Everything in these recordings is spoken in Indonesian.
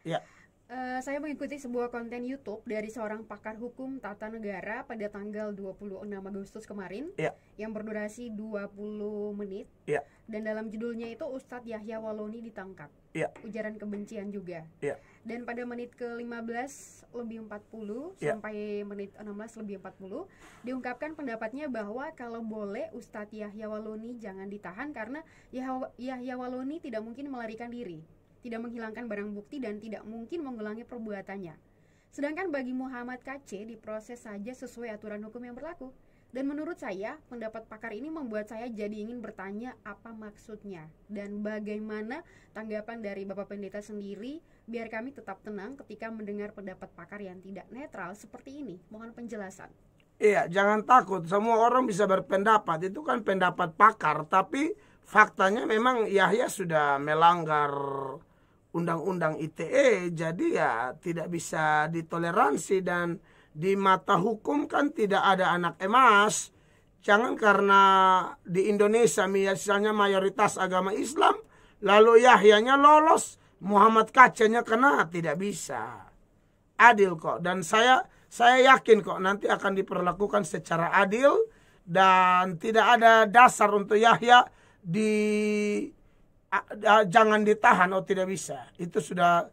saya. Ya. Saya mengikuti sebuah konten YouTube dari seorang pakar hukum tata negara pada tanggal 26 Agustus kemarin, Ya. yang berdurasi 20 menit. Ya. Dan dalam judulnya itu Ustadz Yahya Waloni ditangkap. Ya. Ujaran kebencian juga. Ya. Dan pada menit ke-15 lebih 40 Ya. sampai menit 16 lebih 40 diungkapkan pendapatnya bahwa kalau boleh Ustadz Yahya Waloni jangan ditahan karena Yahya Waloni tidak mungkin melarikan diri, tidak menghilangkan barang bukti, dan tidak mungkin mengulangi perbuatannya. Sedangkan bagi Muhammad KC diproses saja sesuai aturan hukum yang berlaku. Dan menurut saya, pendapat pakar ini membuat saya jadi ingin bertanya apa maksudnya dan bagaimana tanggapan dari Bapak Pendeta sendiri biar kami tetap tenang ketika mendengar pendapat pakar yang tidak netral seperti ini. Mohon penjelasan. Iya, jangan takut. Semua orang bisa berpendapat. Itu kan pendapat pakar. Tapi faktanya memang Yahya sudah melanggar Undang-Undang ITE. Jadi ya tidak bisa ditoleransi. Dan di mata hukum kan tidak ada anak emas. Jangan karena di Indonesia misalnya mayoritas agama Islam, lalu Yahyanya lolos, Muhammad kacanya kena. Tidak bisa. Adil kok. Dan saya yakin kok nanti akan diperlakukan secara adil. Dan tidak ada dasar untuk Yahya jangan ditahan. Oh, tidak bisa. Itu sudah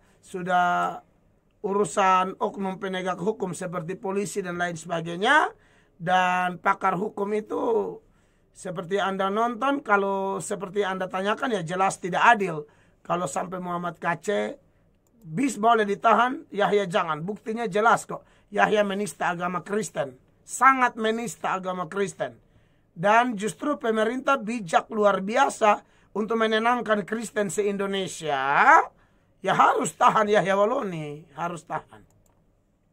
urusan oknum penegak hukum seperti polisi dan lain sebagainya. Dan pakar hukum itu seperti Anda nonton, kalau seperti Anda tanyakan ya jelas tidak adil. Kalau sampai Muhammad KC boleh ditahan, Yahya jangan. Buktinya jelas kok. Yahya menista agama Kristen. Sangat menista agama Kristen. Dan justru pemerintah bijak luar biasa untuk menenangkan Kristen se-Indonesia. Ya harus tahan Yahya Waloni, harus tahan.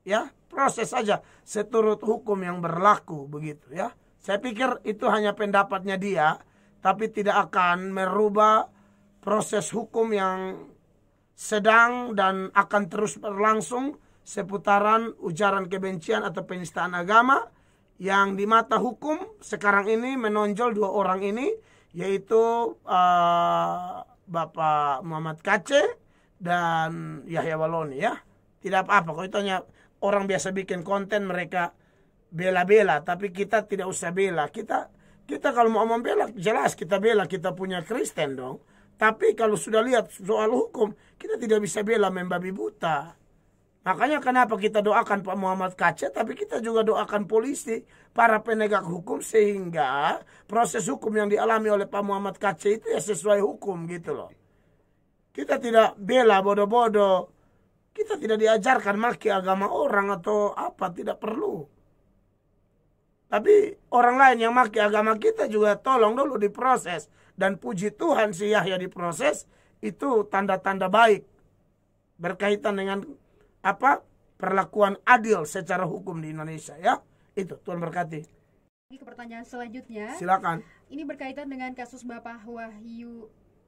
Ya, proses saja seturut hukum yang berlaku begitu ya. Saya pikir itu hanya pendapatnya dia, tapi tidak akan merubah proses hukum yang sedang dan akan terus berlangsung seputaran ujaran kebencian atau penistaan agama yang di mata hukum sekarang ini menonjol dua orang ini, yaitu Bapak Muhammad KC dan Yahya Waloni ya. Tidak apa-apa, kalau itu hanya orang biasa bikin konten mereka bela-bela, tapi kita tidak usah bela. Kita kalau mau membela jelas kita bela, kita punya Kristen dong. Tapi kalau sudah lihat soal hukum, kita tidak bisa bela membabi buta. Makanya kenapa kita doakan Pak Muhammad KC, tapi kita juga doakan polisi, para penegak hukum, sehingga proses hukum yang dialami oleh Pak Muhammad KC itu ya sesuai hukum gitu loh. Kita tidak bela bodoh-bodoh. Kita tidak diajarkan maki agama orang atau apa, tidak perlu. Tapi orang lain yang maki agama kita juga tolong dulu diproses. Dan puji Tuhan si Yahya diproses, itu tanda-tanda baik. Berkaitan dengan perlakuan adil secara hukum di Indonesia ya. Itu, Tuhan berkati. Ini ke pertanyaan selanjutnya. Silakan. Ini berkaitan dengan kasus Bapak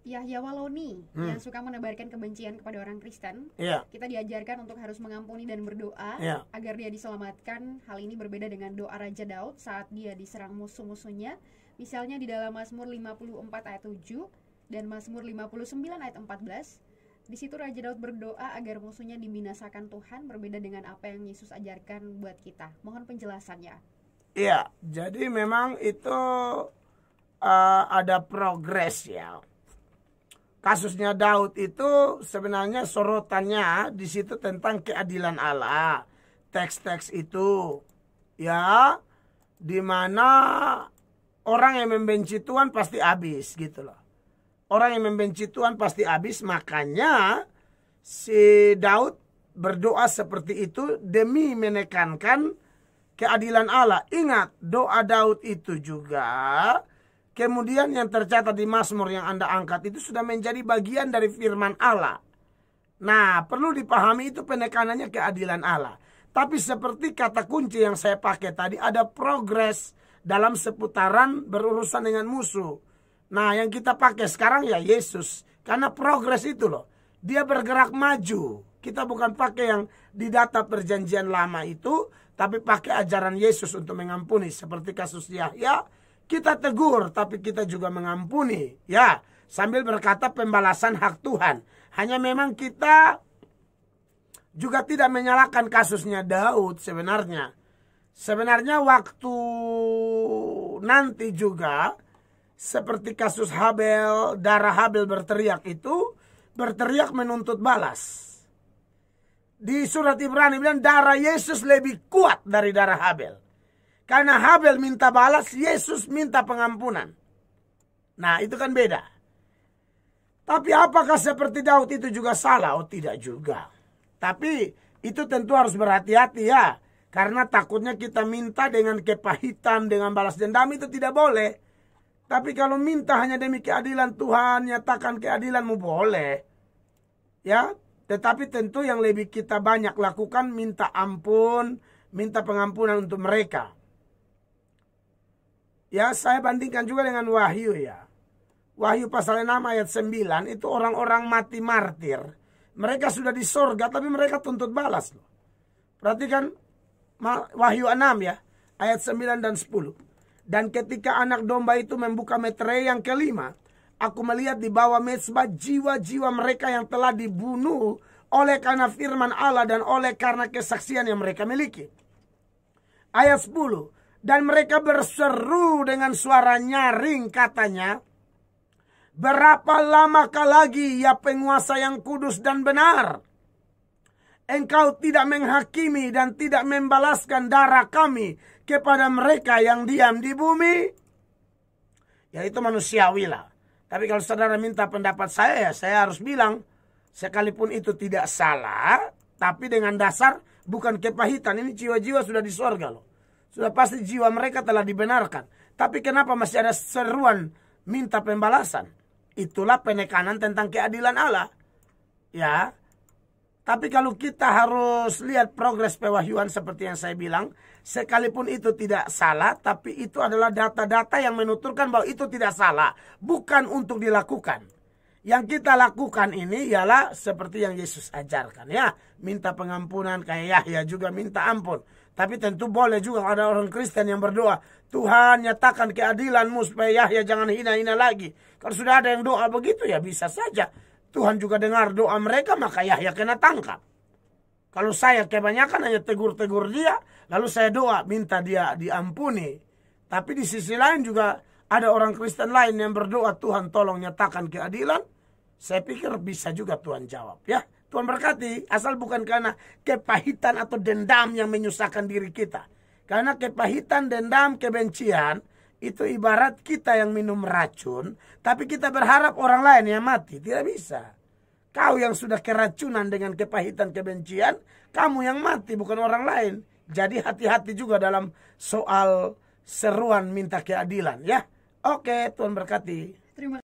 Yahya Waloni yang suka menebarkan kebencian kepada orang Kristen. Iya. Kita diajarkan untuk harus mengampuni dan berdoa agar dia diselamatkan. Hal ini berbeda dengan doa Raja Daud saat dia diserang musuh-musuhnya. Misalnya di dalam Mazmur 54 ayat 7 dan Mazmur 59 ayat 14. Di situ Raja Daud berdoa agar musuhnya dibinasakan Tuhan, berbeda dengan apa yang Yesus ajarkan buat kita. Mohon penjelasannya. Iya, jadi memang itu ada progres ya. Kasusnya Daud itu sebenarnya sorotannya di situ tentang keadilan Allah. Teks-teks itu ya, di mana orang yang membenci Tuhan pasti habis gitu loh. Orang yang membenci Tuhan pasti habis, makanya si Daud berdoa seperti itu demi menekankan keadilan Allah. Ingat, doa Daud itu juga kemudian yang tercatat di Mazmur yang Anda angkat itu sudah menjadi bagian dari firman Allah. Nah, perlu dipahami itu penekanannya keadilan Allah. Tapi seperti kata kunci yang saya pakai tadi, ada progres dalam seputaran berurusan dengan musuh. Nah, yang kita pakai sekarang ya Yesus. Karena progres itu loh. Dia bergerak maju. Kita bukan pakai yang di data perjanjian lama itu, tapi pakai ajaran Yesus untuk mengampuni. Seperti kasus Yahya, kita tegur, tapi kita juga mengampuni. Ya, sambil berkata pembalasan hak Tuhan. Hanya memang kita juga tidak menyalahkan kasusnya Daud sebenarnya. Sebenarnya waktu nanti juga seperti kasus Habel, darah Habel berteriak itu, berteriak menuntut balas. Di surat Ibrani bilang darah Yesus lebih kuat dari darah Habel. Karena Habel minta balas, Yesus minta pengampunan. Nah, itu kan beda. Tapi apakah seperti Daud itu juga salah? Oh, tidak juga. Tapi itu tentu harus berhati-hati ya. Karena takutnya kita minta dengan kepahitan, dengan balas dendam, itu tidak boleh. Tapi kalau minta hanya demi keadilan Tuhan, nyatakan keadilanmu boleh. Ya, tetapi tentu yang lebih kita banyak lakukan minta ampun, minta pengampunan untuk mereka. Ya, saya bandingkan juga dengan Wahyu ya. Wahyu pasal 6 ayat 9 itu orang-orang mati martir. Mereka sudah di sorga tapi mereka tuntut balas loh. Perhatikan Wahyu 6 ya, ayat 9 dan 10. Dan ketika anak domba itu membuka meterai yang kelima, aku melihat di bawah mezbah jiwa-jiwa mereka yang telah dibunuh oleh karena firman Allah dan oleh karena kesaksian yang mereka miliki. Ayat 10. Dan mereka berseru dengan suara nyaring katanya, berapa lamakah lagi ya penguasa yang kudus dan benar? Engkau tidak menghakimi dan tidak membalaskan darah kami kepada mereka yang diam di bumi? Ya itu manusiawi lah. Tapi kalau saudara minta pendapat saya, ya saya harus bilang, sekalipun itu tidak salah, tapi dengan dasar bukan kepahitan. Ini jiwa-jiwa sudah di sorga loh. Sudah pasti jiwa mereka telah dibenarkan. Tapi kenapa masih ada seruan minta pembalasan? Itulah penekanan tentang keadilan Allah. Ya. Tapi kalau kita harus lihat progres pewahyuan seperti yang saya bilang, sekalipun itu tidak salah, tapi itu adalah data-data yang menuturkan bahwa itu tidak salah. Bukan untuk dilakukan. Yang kita lakukan ini ialah seperti yang Yesus ajarkan. Ya, minta pengampunan, kayak Yahya juga minta ampun. Tapi tentu boleh juga ada orang Kristen yang berdoa, Tuhan nyatakan keadilanmu supaya Yahya jangan hina-hina lagi. Kalau sudah ada yang doa begitu ya bisa saja. Tuhan juga dengar doa mereka, maka Yahya kena tangkap. Kalau saya kebanyakan hanya tegur-tegur dia, lalu saya doa minta dia diampuni. Tapi di sisi lain juga ada orang Kristen lain yang berdoa, Tuhan tolong nyatakan keadilan. Saya pikir bisa juga Tuhan jawab ya. Tuhan berkati, asal bukan karena kepahitan atau dendam yang menyusahkan diri kita. Karena kepahitan, dendam, kebencian, itu ibarat kita yang minum racun, tapi kita berharap orang lain yang mati. Tidak bisa. Kau yang sudah keracunan dengan kepahitan, kebencian, kamu yang mati, bukan orang lain. Jadi hati-hati juga dalam soal seruan minta keadilan ya. Oke, Tuhan berkati. Terima